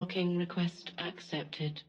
Talking request accepted.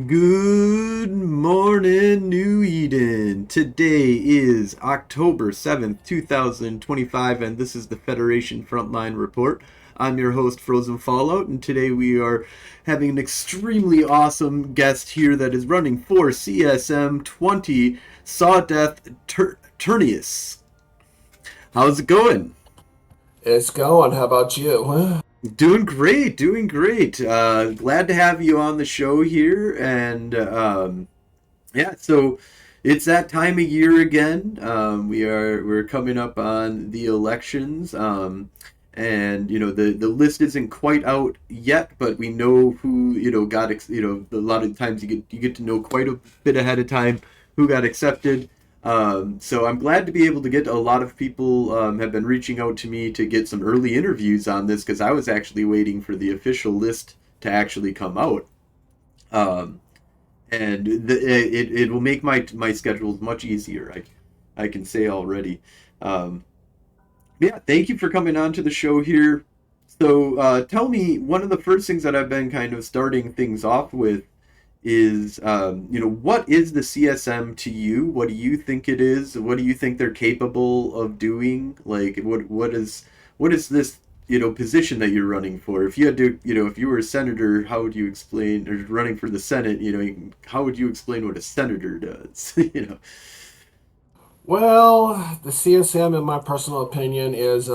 Good morning, New Eden. Today is October 7th, 2025, and this is the Federation Frontline Report. I'm your host, Frozen Fallout, and today we are having an extremely awesome guest here that is running for CSM 20, Sawdeth Ternius. How's it going? It's going. How about you? Doing great, doing great. Glad to have you on the show here, and yeah, so it's that time of year again. We're coming up on the elections, and the list isn't quite out yet, but we know who got a lot of times you get to know quite a bit ahead of time who got accepted. So I'm glad to be able to get a lot of people have been reaching out to me to get some early interviews on this because I was actually waiting for the official list to actually come out. Um, and it will make my schedules much easier. I can say already. Um, yeah, thank you for coming on to the show here. So tell me, one of the first things that I've been kind of starting things off with is what is the CSM to you? What do you think it is? What do you think they're capable of doing? Like what is this position that you're running for? If you had to, if you were a senator, how would you explain, or running for the Senate, how would you explain what a senator does? Well, the CSM, in my personal opinion, is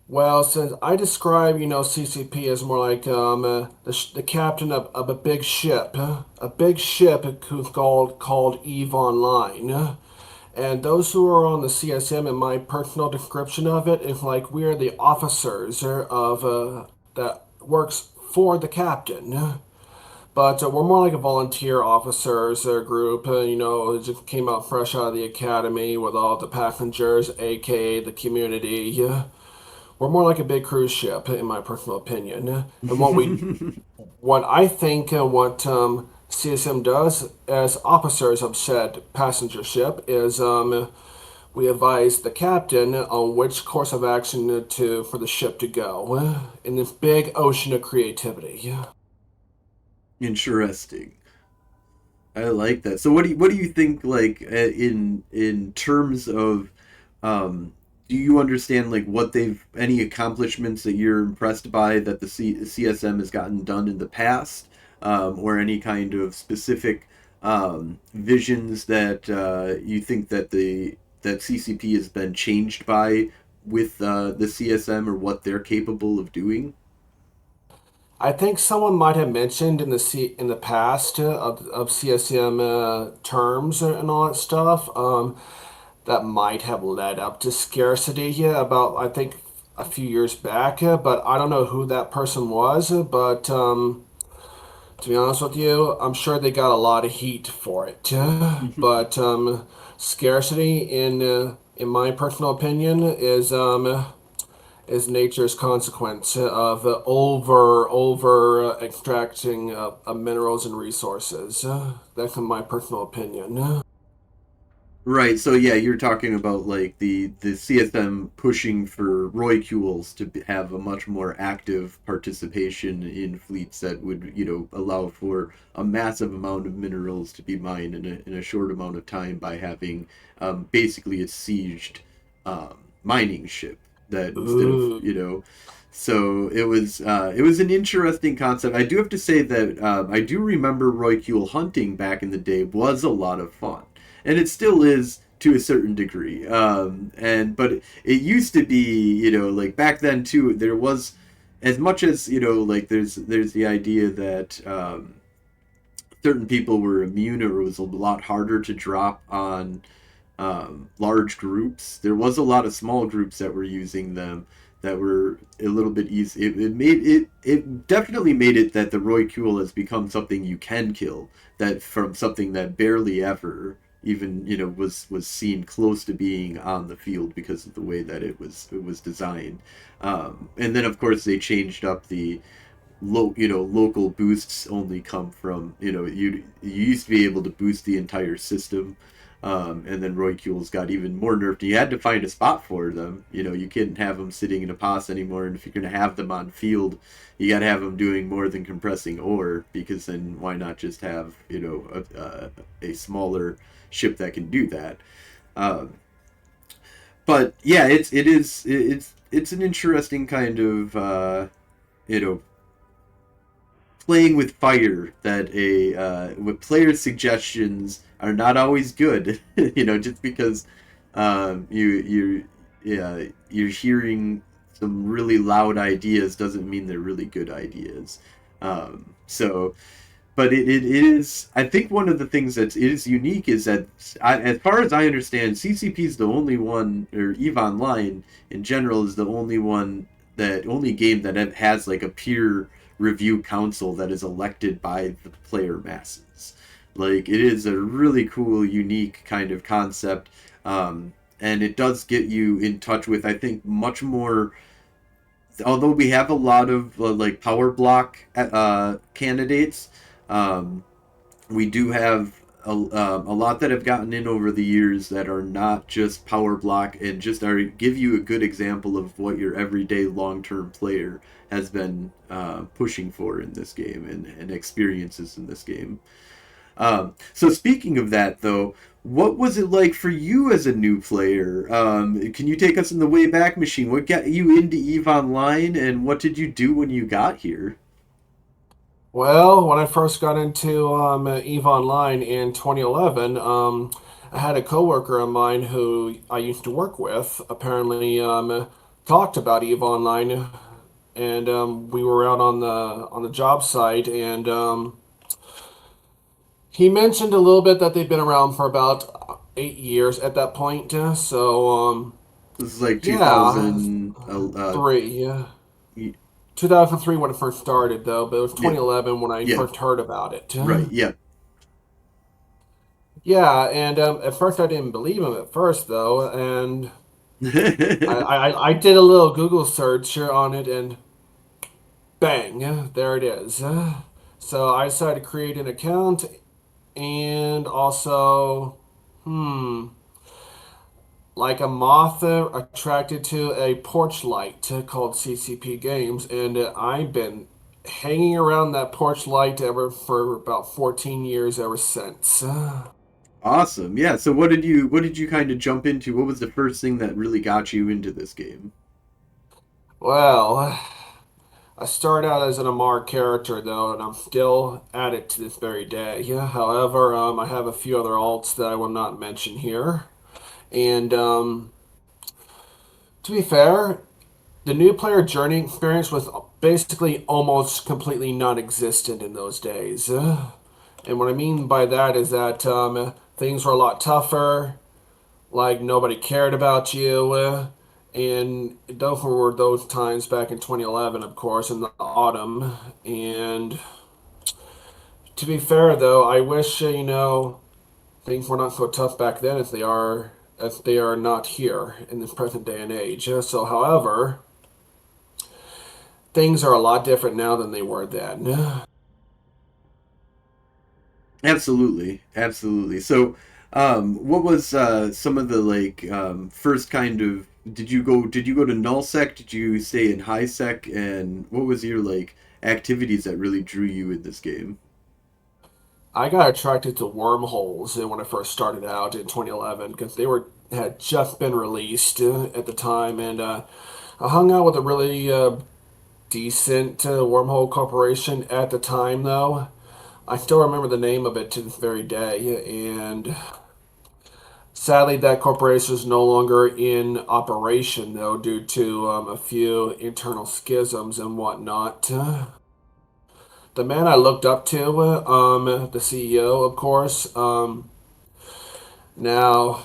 well, since I describe, CCP as more like the captain of a big ship who's called Eve Online. And those who are on the CSM, in my personal description of it, is like we are the officers of that works for the captain. But we're more like a volunteer officers group. It just came out fresh out of the academy with all the passengers, aka the community. We're more like a big cruise ship, in my personal opinion. And what I think, what CSM does as officers of said passenger ship is we advise the captain on which course of action to for the ship to go in this big ocean of creativity. Interesting. I like that. So what do you think, like, in terms of do you understand like what they've any accomplishments that you're impressed by that the CSM has gotten done in the past, or any kind of specific visions that you think that CCP has been changed by with the CSM, or what they're capable of doing? I think someone might have mentioned in the past of CSM terms and all that stuff that might have led up to scarcity. Yeah, about I think a few years back, but I don't know who that person was. But to be honest with you, I'm sure they got a lot of heat for it. But scarcity, in my personal opinion, is nature's consequence of over extracting minerals and resources. That's my personal opinion. Right, so yeah, you're talking about like the CSM pushing for roicules to have a much more active participation in fleets that would, allow for a massive amount of minerals to be mined in a short amount of time by having basically a sieged mining ship that instead of, Ooh. so it was an interesting concept. I do have to say that I do remember roicule hunting back in the day was a lot of fun, and it still is to a certain degree. And but it used to be, like back then too. There was as much as like there's the idea that certain people were immune, or it was a lot harder to drop on large groups. There was a lot of small groups that were using them that were a little bit easy. It definitely made it that the Roy Kuhl has become something you can kill. That from something that barely ever even was seen close to being on the field because of the way that it was designed. And then of course they changed up the local boosts only come from you used to be able to boost the entire system. And then Roy Kuhl's got even more nerfed. You had to find a spot for them. You couldn't have them sitting in a pos anymore. And if you're going to have them on field, you got to have them doing more than compressing ore, because then why not just have a smaller ship that can do that? Um, but yeah, it's an interesting kind of you know playing with fire that a with players' suggestions are not always good. Just because you're hearing some really loud ideas doesn't mean they're really good ideas. So, but it is. I think one of the things that is unique is that, as far as I understand, CCP is the only one, or Eve Online in general is the only one, that only game that has like a peer review council that is elected by the player masses. Like, it is a really cool, unique kind of concept, and it does get you in touch with, I think, much more. Although we have a lot of like power block candidates, um, we do have a lot that have gotten in over the years that are not just power block, and just are give you a good example of what your everyday long term player has been pushing for in this game, and experiences in this game. So speaking of that, though, what was it like for you as a new player? Can you take us in the Wayback Machine? What got you into Eve Online, and what did you do when you got here? Well, when I first got into Eve Online in 2011, I had a coworker of mine who I used to work with. Apparently, talked about Eve Online, and we were out on the job site, and he mentioned a little bit that they've been around for about 8 years at that point. This is like Yeah, 2000. three. Yeah. 2003 when it first started, though, but it was Yeah, 2011 when I yeah, first heard about it. right, yeah. Yeah, and at first I didn't believe him at first, though, and I did a little Google search on it, and bang, there it is. So I decided to create an account, and also, hmm, like a moth attracted to a porch light called CCP Games, and I've been hanging around that porch light ever for about 14 years ever since. Awesome. Yeah. So what did you kind of jump into? What was the first thing that really got you into this game? Well, I started out as an Amar character though, and I'm still at it to this very day. Yeah, however, I have a few other alts that I will not mention here. And to be fair, the new player journey experience was basically almost completely non-existent in those days. And what I mean by that is that things were a lot tougher, like nobody cared about you. And those were those times back in 2011, of course, in the autumn. And to be fair, though, I wish, things were not so tough back then as they are not here in this present day and age. So, however, things are a lot different now than they were then. Absolutely, absolutely. So, what was some of the like first kind of? Did you go to nullsec? Did you stay in high sec? And what was your like activities that really drew you in this game? I got attracted to wormholes when I first started out in 2011 because they were had just been released at the time, and I hung out with a really decent wormhole corporation at the time. Though I still remember the name of it to this very day, and sadly, that corporation is no longer in operation though, due to a few internal schisms and whatnot. The man I looked up to, the CEO, of course. Now,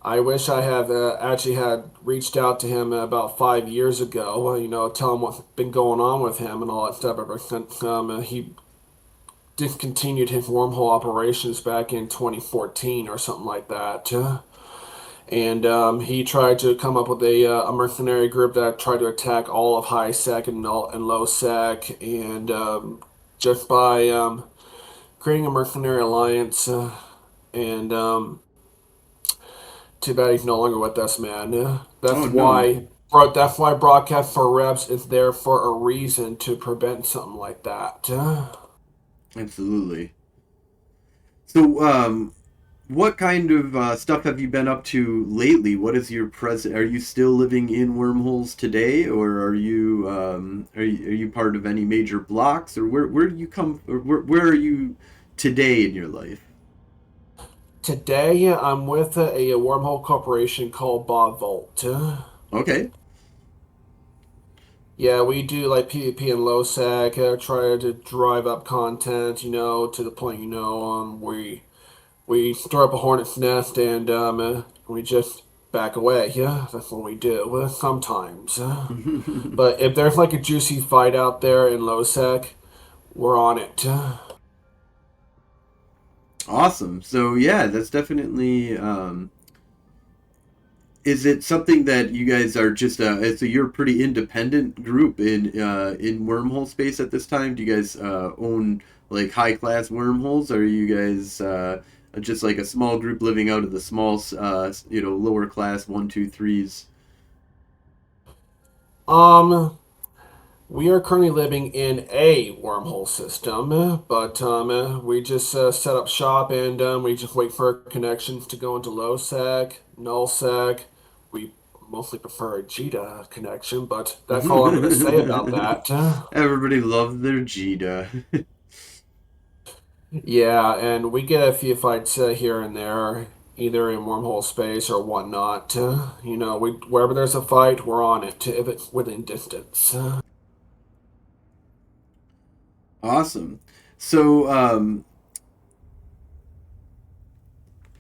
I wish I had actually had reached out to him about 5 years ago. Tell him what's been going on with him and all that stuff. Ever since he discontinued his wormhole operations back in 2014 or something like that. And he tried to come up with a mercenary group that tried to attack all of high sec and low sec, and just by creating a mercenary alliance. And too bad he's no longer with us, man. Oh no, That's why Broadcast for Reps is there for a reason to prevent something like that. absolutely. So, what kind of stuff have you been up to lately? What is your present? Are you still living in wormholes today, or are you part of any major blocks, or where do you come? Or where are you today in your life? Today, I'm with a wormhole corporation called Bob Volt. Okay. Yeah, we do like PvP and low sec, try to drive up content, to the point, we stir up a hornet's nest and we just back away. Yeah, that's what we do sometimes. But if there's like a juicy fight out there in low sec, we're on it. Awesome. So yeah, that's definitely. Is it something that you guys are just so you're a pretty independent group in wormhole space at this time? Do you guys own like high class wormholes? Or are you guys just like a small group living out of the small lower class one two threes? Um, we are currently living in a wormhole system, but we just set up shop and we just wait for connections to go into low sec, null sec. We mostly prefer a Jita connection, but that's all I'm going to say about that. Everybody loves their Jita. Yeah, and we get a few fights here and there, either in wormhole space or whatnot. Wherever there's a fight, we're on it if it's within distance. Awesome. So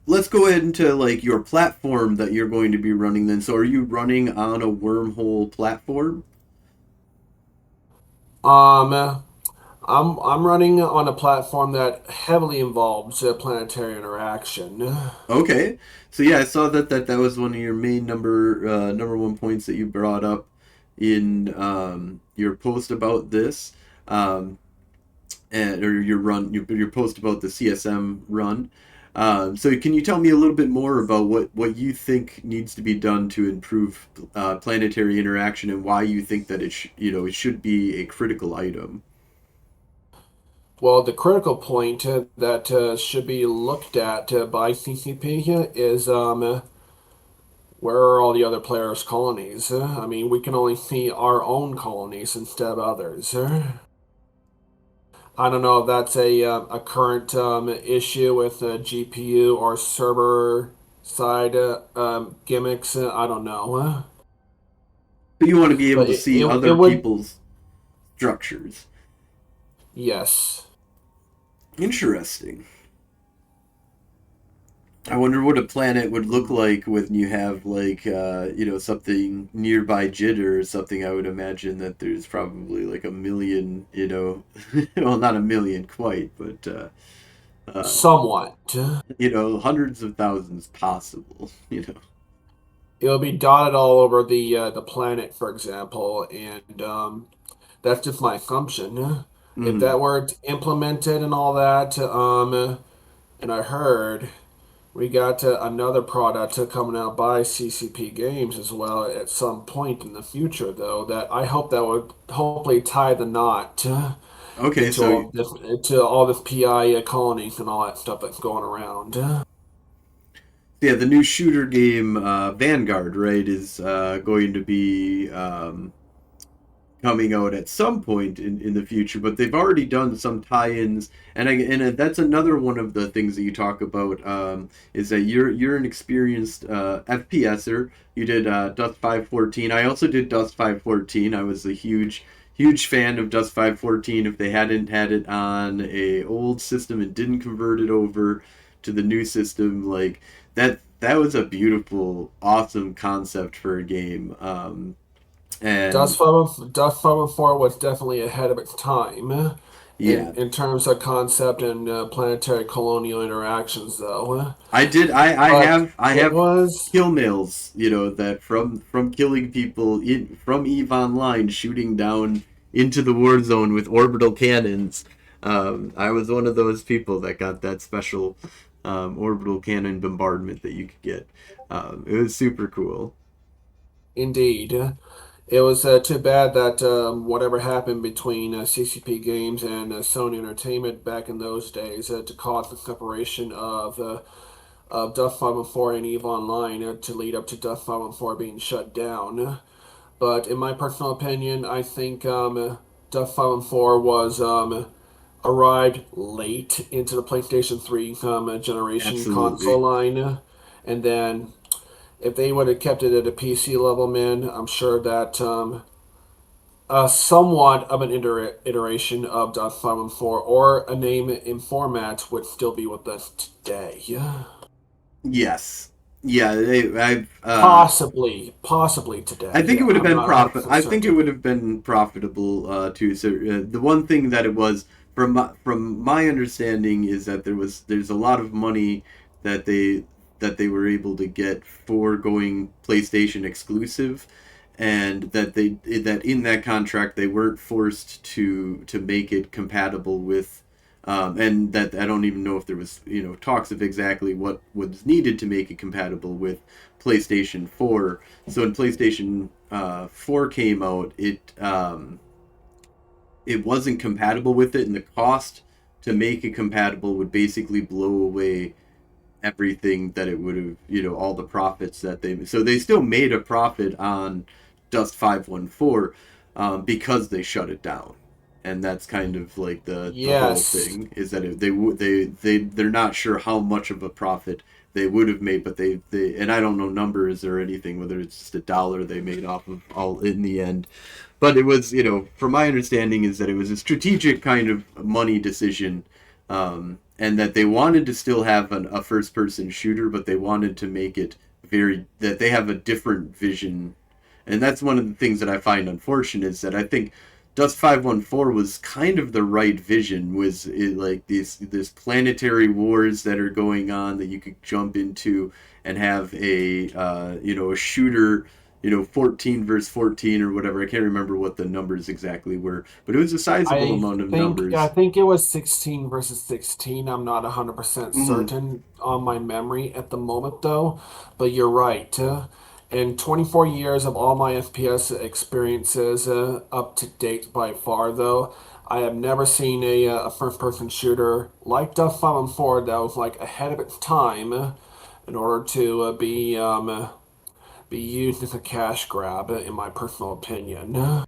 let's go ahead into like your platform that you're going to be running then. So are you running on a wormhole platform? Um, I'm running on a platform that heavily involves planetary interaction. Okay. So yeah, I saw that was one of your main number one points that you brought up in your post about this. Um, or your post about the CSM run. So can you tell me a little bit more about what you think needs to be done to improve planetary interaction and why you think that it should be a critical item? Well, the critical point that should be looked at by CCP is where are all the other players' colonies? I mean, we can only see our own colonies instead of others. I don't know if that's a current issue with GPU or server side gimmicks. I don't know. So you want to be able But to see it other would, people's structures. yes. Interesting. I wonder what a planet would look like when you have like something nearby jitter or something. I would imagine that there's probably like a million, well, not a million quite, but uh, Somewhat. hundreds of thousands possible. It'll be dotted all over the planet, for example, and that's just my assumption. If Hmm. that were implemented and all that, and I heard we got another product coming out by CCP Games as well at some point in the future, though, that I hope that would hopefully tie the knot Okay, so into all this PI colonies and all that stuff that's going around. yeah, the new shooter game Vanguard, right, is going to be coming out at some point in the future, but they've already done some tie-ins, and that's another one of the things that you talk about is that you're an experienced FPSer. You did Dust 514. I also did Dust 514. I was a huge fan of Dust 514. If they hadn't had it on a old system and didn't convert it over to the new system, like that was a beautiful, awesome concept for a game. And Dust 504 was definitely ahead of its time yeah, in terms of concept and planetary colonial interactions, though. I But I it have was kill mails, that from killing people in from Eve Online, shooting down into the war zone with orbital cannons. I was one of those people that got that special orbital cannon bombardment that you could get. It was super cool. indeed. It was too bad that whatever happened between CCP Games and Sony Entertainment back in those days to cause the separation of Dust 504 and EVE Online to lead up to Dust 504 being shut down. But in my personal opinion, I think Dust 504 was arrived late into the PlayStation 3 generation console Absolutely. line. And then if they would have kept it at a PC level, man, I'm sure that somewhat of an iteration of .514 or a name in format would still be with us today. Yes. Yeah, Possibly today. I think it Yeah, would have I'm been not profit. 100% I think it would certain. have been profitable too. So the one thing that it was from my understanding is that there's a lot of money that they were able to get for going PlayStation exclusive, and that in that contract they weren't forced to make it compatible with. And that I don't even know if there was talks of exactly what was needed to make it compatible with PlayStation 4. So when PlayStation 4 came out, it wasn't compatible with it, and the cost to make it compatible would basically blow away everything that it would have, all the profits that they. So they still made a profit on Dust 514 because they shut it down. And that's kind of like the whole Yes, thing is that they're not sure how much of a profit they would have made, but they and I don't know numbers or anything whether it's just a dollar they made off of all in the end, but it was, from my understanding, is that it was a strategic kind of money decision, and that they wanted to still have a first person shooter, but they wanted to make it that they have a different vision. And that's one of the things that I find unfortunate is that I think Dust 514 was kind of the right vision, was it like this planetary wars that are going on that you could jump into and have a shooter, 14 versus 14 or whatever. I can't remember what the numbers exactly were, but it was a sizable amount of I numbers. think it was 16 versus 16. I'm not 100% Mm-hmm. certain on my memory at the moment though, but you're right. In 24 years of all my FPS experiences up to date by far though, I have never seen a first-person shooter like Dust 514 that was like ahead of its time in order to be used as a cash grab in my personal opinion.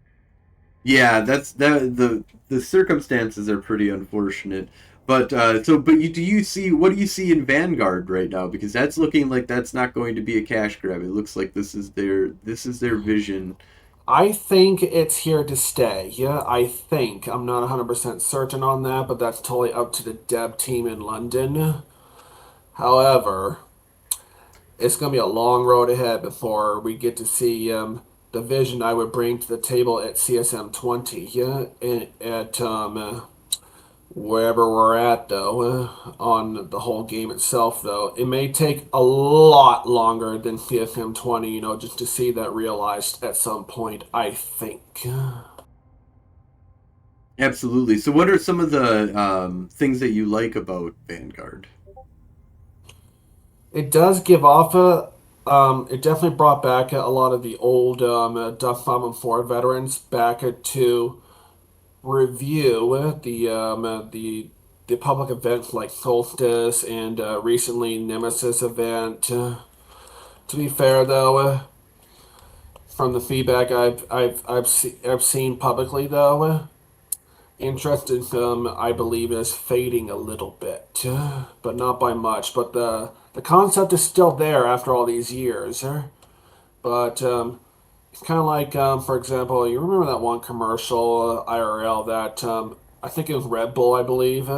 Yeah, the circumstances are pretty unfortunate. But do you see what do you see in Vanguard right now? Because that's looking like that's not going to be a cash grab. It looks like this is their vision. I think it's here to stay. Yeah, I think. I'm not 100% certain on that, but that's totally up to the dev team in London. However, it's going to be a long road ahead before we get to see the vision I would bring to the table at CSM 20. Yeah, at wherever we're at, though, on the whole game itself, though. It may take a lot longer than CSM 20, just to see that realized at some point, I think. Absolutely. So what are some of the things that you like about Vanguard? It does give off it definitely brought back a lot of the old Duff Bomb and 4 veterans back to review the public events like Solstice and recently Nemesis event. To be fair, though, from the feedback I've seen publicly, though, interest in them, I believe, is fading a little bit, but not by much. But the concept is still there after all these years. But it's kind of like, for example, you remember that one commercial IRL that I think it was Red Bull, I believe,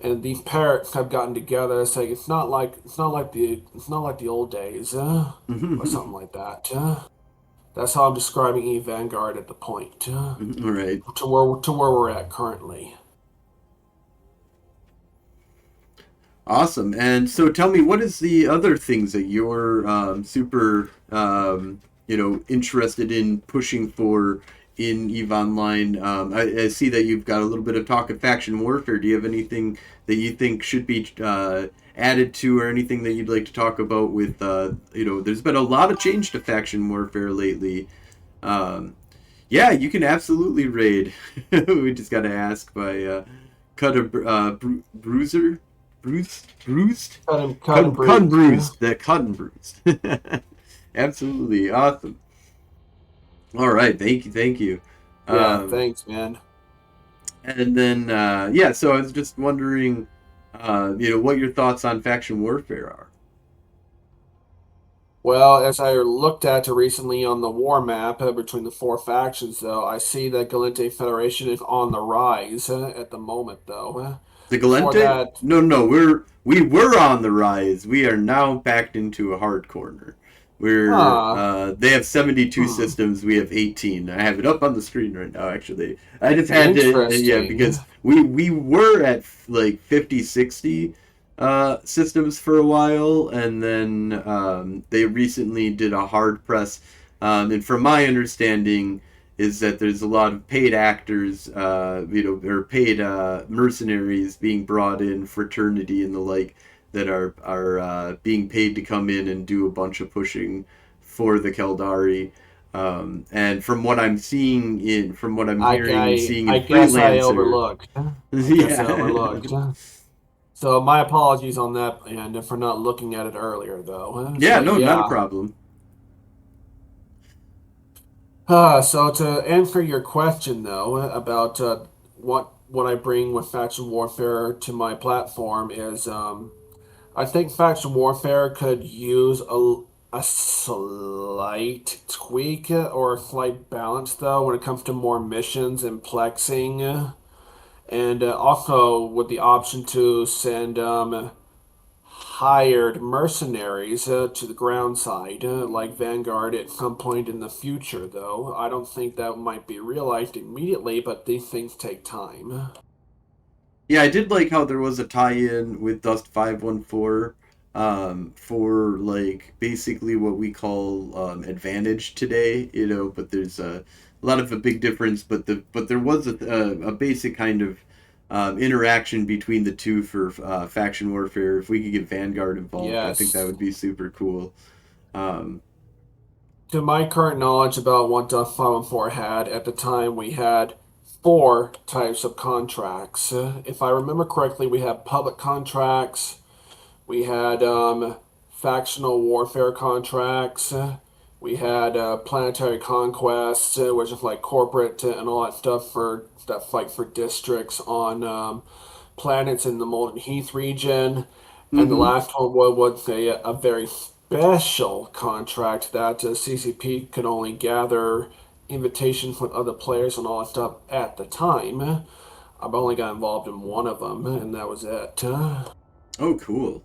and these parrots have gotten together saying it's not like the old days, or something like that. That's how I'm describing E Vanguard at the point, All right. to where we're at currently. Awesome. And so tell me, what is the other things that you're super, interested in pushing for in EVE Online? I see that you've got a little bit of talk of faction warfare. Do you have anything that you think should be added to, or anything that you'd like to talk about with, there's been a lot of change to faction warfare lately. Um, yeah, you can absolutely raid. We just got to ask by Cut a Bruiser. Bruised? Cut and bruised. Bruised. That cut and bruised. Absolutely awesome. All right, thank you. Yeah, Um, thanks, man. and then so I was just wondering, what your thoughts on faction warfare are. Well, as I looked at recently on the war map between the four factions, though, I see that Galente Federation is on the rise at the moment, though. The Before Galente? that, No, we were on the rise. We are now backed into a hard corner. huh, They have 72 hmm, systems. We have 18. I have it up on the screen right now. Actually, I just had to, yeah, interesting. because we were at like 50, 60 systems for a while, and then they recently did a hard press. And from my understanding, is that there's a lot of paid actors, or paid mercenaries being brought in, fraternity and the like, that are being paid to come in and do a bunch of pushing for the Keldari. And from what I'm hearing and seeing in I guess I Freelancer, overlooked. I guess I yeah, overlooked. So my apologies on that and for not looking at it earlier, though. yeah, So no, not a yeah. problem. So to answer your question though about what I bring with faction warfare to my platform is I think faction warfare could use a slight tweak or a slight balance though when it comes to more missions and plexing, and also with the option to send hired mercenaries to the ground side, like Vanguard, at some point in the future, though. I don't think that might be realized immediately, but these things take time. Yeah, I did like how there was a tie-in with Dust 514, for like basically what we call advantage today, but there's a lot of a big difference, but there was a basic kind of interaction between the two for faction warfare. If we could get Vanguard involved, I think that Yes. would be super cool. Um, To my current knowledge about what Duff 514 had, at the time we had four types of contracts. If I remember correctly, we had public contracts, we had factional warfare contracts. We had planetary conquest, which is like corporate and all that stuff for that fight for districts on planets in the Molten Heath region. And the mm-hmm. last one was a very special contract that CCP could only gather invitations from other players and all that stuff at the time. I've only got involved in one of them, and that was it. Oh, cool.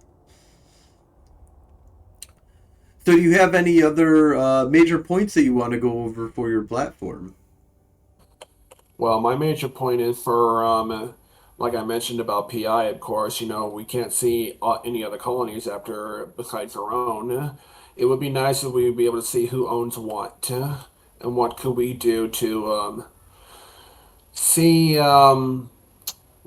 So, do you have any other major points that you want to go over for your platform? Well, my major point is for, like I mentioned about PI, of course, we can't see any other colonies after besides our own. It would be nice if we would be able to see who owns what, and what could we do to see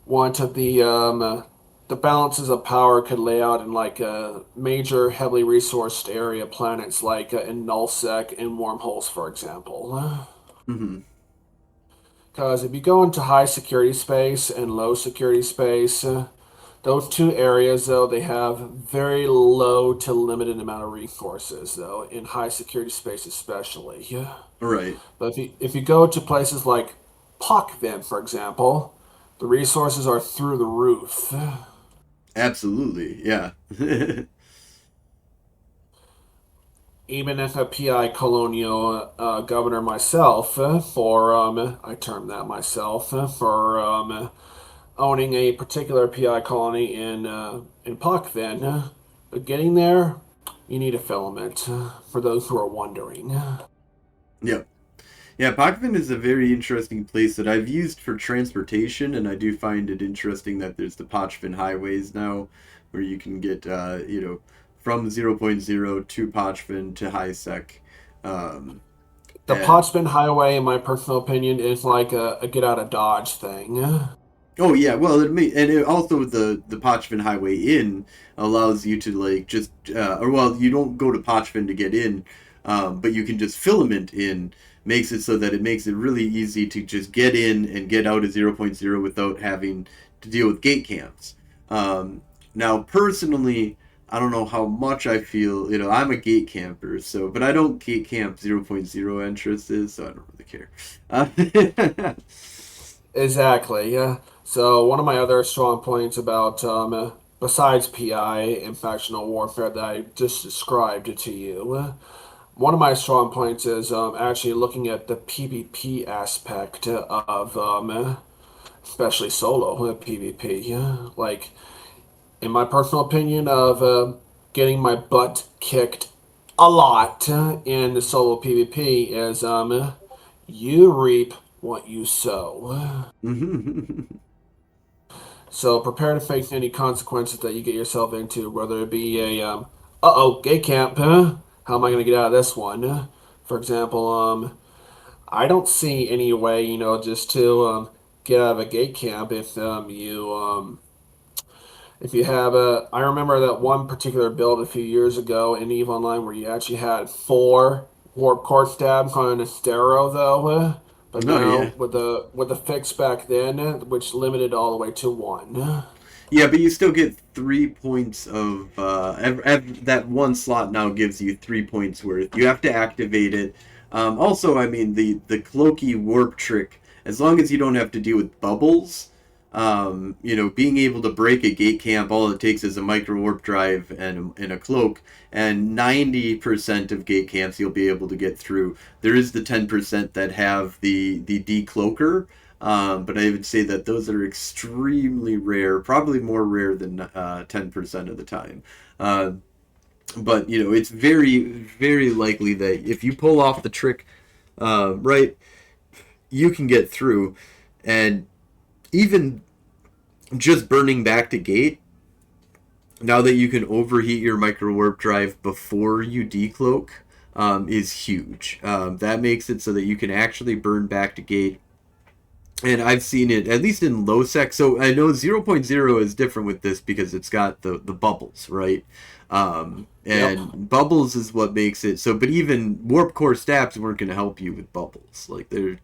what of the balances of power could lay out in like a major heavily resourced area planets like in nullsec and wormholes, for example. Mm-hmm. Because if you go into high security space and low security space, those two areas, though, they have very low to limited amount of resources, though, in high security space especially. All right. But if you go to places like Pockvin, for example, the resources are through the roof. Absolutely, yeah. Even if a PI colonial governor myself, for, I term that myself, for owning a particular PI colony in Puckvin. But getting there, you need a filament. For those who are wondering. Yep. Yeah, Pakistan is a very interesting place that I've used for transportation, and I do find it interesting that there's the Pachvin highways now, where you can get, from zero point 0.0 to Pachvin to high sec. Um, The and Pottsman Highway, in my personal opinion, is like a get out of Dodge thing. Oh yeah, well also the Pachvin Highway in allows you to like just or well you don't go to Pachvin to get in, but you can just filament in makes it so that it makes it really easy to just get in and get out of zero point 0.0 without having to deal with gate camps. Now personally, I don't know how much I feel. I'm a gate camper, so but I don't gate camp zero point 0.0 entrances, so I don't really care. Exactly. Yeah. So one of my other strong points about besides PI and factional warfare that I just described to you, one of my strong points is actually looking at the PvP aspect of especially solo PvP. Like in my personal opinion of getting my butt kicked a lot in the solo PvP is you reap what you sow. So prepare to face any consequences that you get yourself into, whether it be a gay camp. Huh? How am I going to get out of this one? For example, I don't see any way, just to get out of a gay camp if you have a. I remember that one particular build a few years ago in EVE Online where you actually had four warp core stabs on a stero though. But Oh now yeah. with the fix back then, which limited all the way to one. Yeah, but you still get 3 points of that one slot now gives you 3 points worth. You have to activate it. Also, I mean the cloaky warp trick. As long as you don't have to deal with bubbles, being able to break a gate camp, all it takes is a micro warp drive and a cloak, and 90% of gate camps you'll be able to get through. There is the 10% that have the decloaker. But I would say that those are extremely rare, probably more rare than 10% of the time. Uh, but it's very, very likely that if you pull off the trick right, you can get through. And even just burning back to gate, now that you can overheat your micro warp drive before you decloak, is huge. That makes it so that you can actually burn back to gate, and I've seen it at least in low sec. So I know zero point 0.0 is different with this because it's got the bubbles, right? Yep. And bubbles is what makes it so. But even warp core stabs weren't going to help you with bubbles. Like they're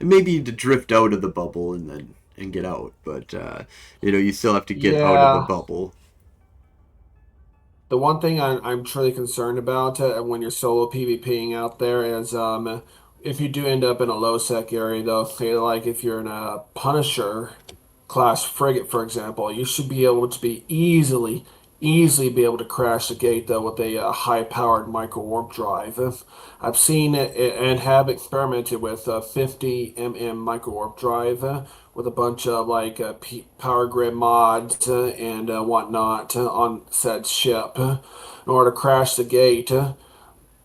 maybe to drift out of the bubble and get out, but you still have to get out of the Yeah. bubble. The one thing I'm truly concerned about when you're solo PvPing out there is if you do end up in a low sec area, though, say like if you're in a Punisher class frigate, for example, you should be able to be easily be able to crash the gate though with a high-powered micro warp drive. I've seen it and have experimented with a 50 micro warp drive with a bunch of like power grid mods and whatnot on said ship in order to crash the gate.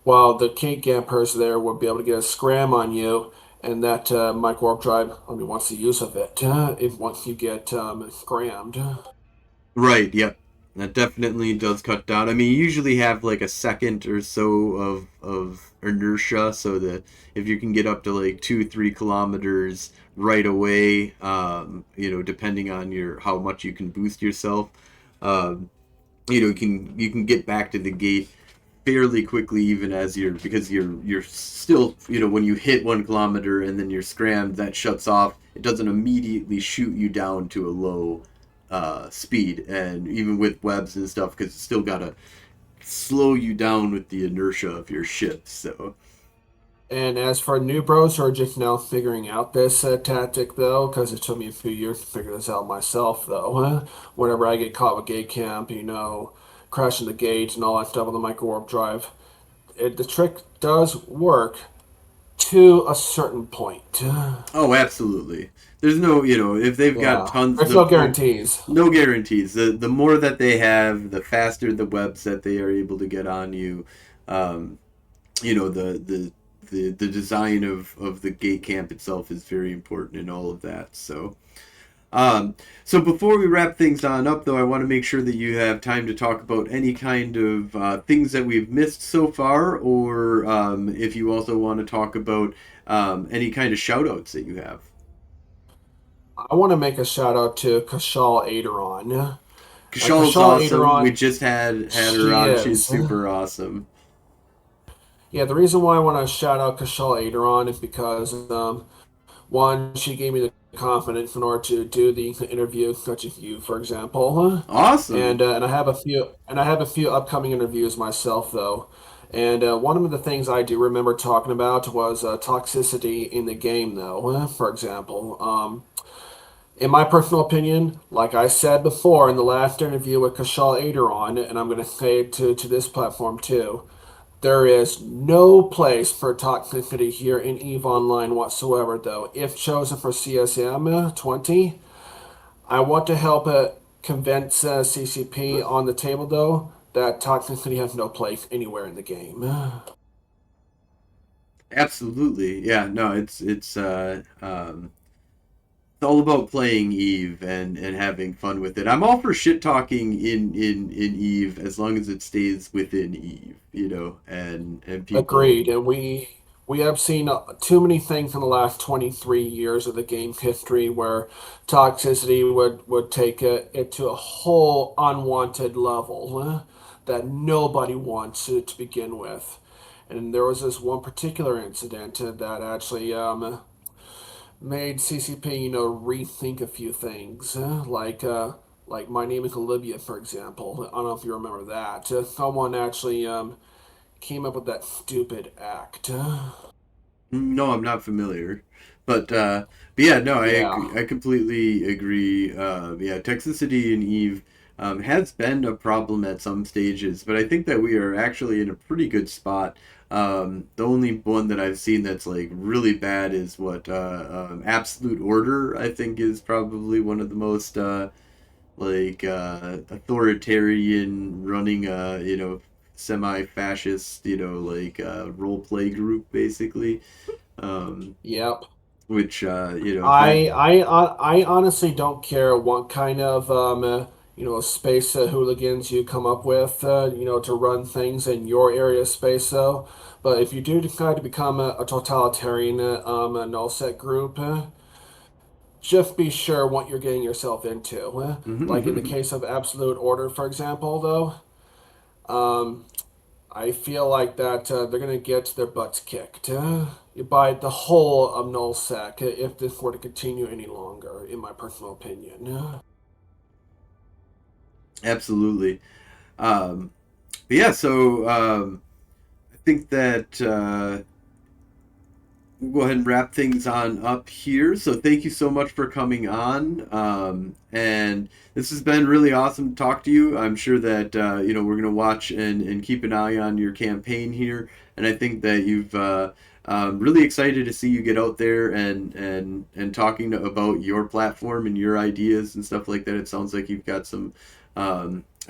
While the Kink Campers there would be able to get a scram on you, and that micro warp drive only wants the use of it if once you get scrammed. Right, yep. That definitely does cut down. I mean, you usually have like a second or so of inertia, so that if you can get up to like 2-3 kilometers right away, depending on your how much you can boost yourself, um, you can get back to the gate fairly quickly, even as because you're still, when you hit 1 kilometer and then you're scrammed, that shuts off. It doesn't immediately shoot you down to a low speed, and even with webs and stuff, because it's still gotta slow you down with the inertia of your ship. So And as for new bros who are just now figuring out this tactic, though, because it took me a few years to figure this out myself, though, whenever I get caught with gate camp, crashing the gate and all that stuff on the micro warp drive, the trick does work to a certain point. Oh, absolutely. There's no, if they've got Yeah, tons, there's no guarantees. no guarantees. The more that they have, the faster the webs that they are able to get on you. Um, the design of the gate camp itself is very important in all of that. Um, so before we wrap things on up, though, I want to make sure that you have time to talk about any kind of things that we've missed so far, or if you also want to talk about any kind of shout outs that you have. I want to make a shout out to Kashal Aderon. Kashal's Kashal awesome. We Aderon, just had her she on. She's is. super awesome. Yeah, the reason why I want to shout out Kashal Aderon is because one, she gave me the confidence in order to do the interview, such as you, for example. Awesome. And I have a few upcoming interviews myself though. And one of the things I do remember talking about was toxicity in the game, though. For example, in my personal opinion, like I said before in the last interview with Kashal Aderon, and I'm going to say it to this platform too, there is no place for toxicity here in EVE Online whatsoever, though. If chosen for CSM 20, I want to help convince CCP on the table, though, that toxicity has no place anywhere in the game. Absolutely. Yeah. No. It's all about playing Eve and having fun with it. I'm all for shit talking in Eve as long as it stays within Eve, and people. Agreed, and we have seen too many things in the last 23 years of the game's history where toxicity would take it to a whole unwanted level that nobody wants to begin with. And there was this one particular incident that actually made CCP, rethink a few things, like my name is Olivia, for example. I don't know if you remember that. Someone actually came up with that stupid act. No, I'm not familiar, but yeah, no, I Yeah, agree. I completely agree. Yeah, toxicity in Eve has been a problem at some stages, but I think that we are actually in a pretty good spot. The only one that I've seen that's like really bad is what Absolute Order. I think is probably one of the most authoritarian running semi-fascist role play group basically, um, yep. which that. I honestly don't care what kind of space hooligans you come up with to run things in your area of space though. But if you do decide to become a totalitarian a null set group, just be sure what you're getting yourself into. Like in the case of Absolute Order, for example, though, um, I feel like that they're gonna get their butts kicked by the whole of nullsec if this were to continue any longer, in my personal opinion. Absolutely. But yeah, so I think that we'll go ahead and wrap things on up here. So thank you so much for coming on. And this has been really awesome to talk to you. I'm sure that we're going to watch and keep an eye on your campaign here. And I think that you've really excited to see you get out there and talking about your platform and your ideas and stuff like that. It sounds like you've got some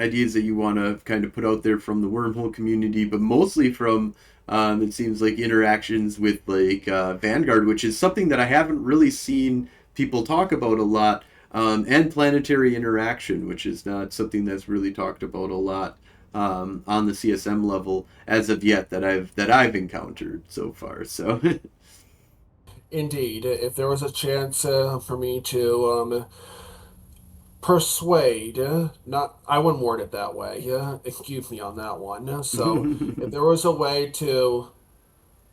ideas that you want to kind of put out there from the wormhole community, but mostly from it seems like interactions with Vanguard, which is something that I haven't really seen people talk about a lot, and planetary interaction, which is not something that's really talked about a lot on the CSM level as of yet that I've encountered so far. So Indeed, if there was a chance for me to persuade, not I wouldn't word it that way. Excuse me on that one. So, if there was a way to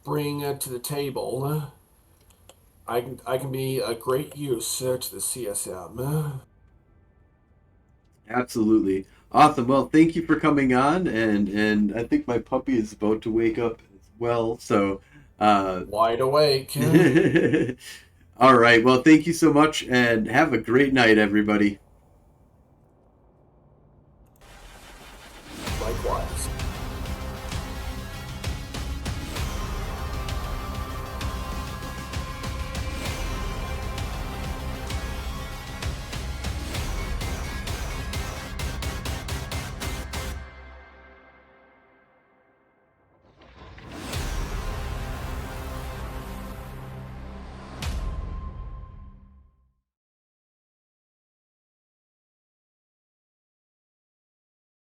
bring it to the table, I can be a great use to the CSM. absolutely awesome. Well, thank you for coming on, and I think my puppy is about to wake up as well. So. Wide awake. All right. Well, thank you so much and have a great night, everybody.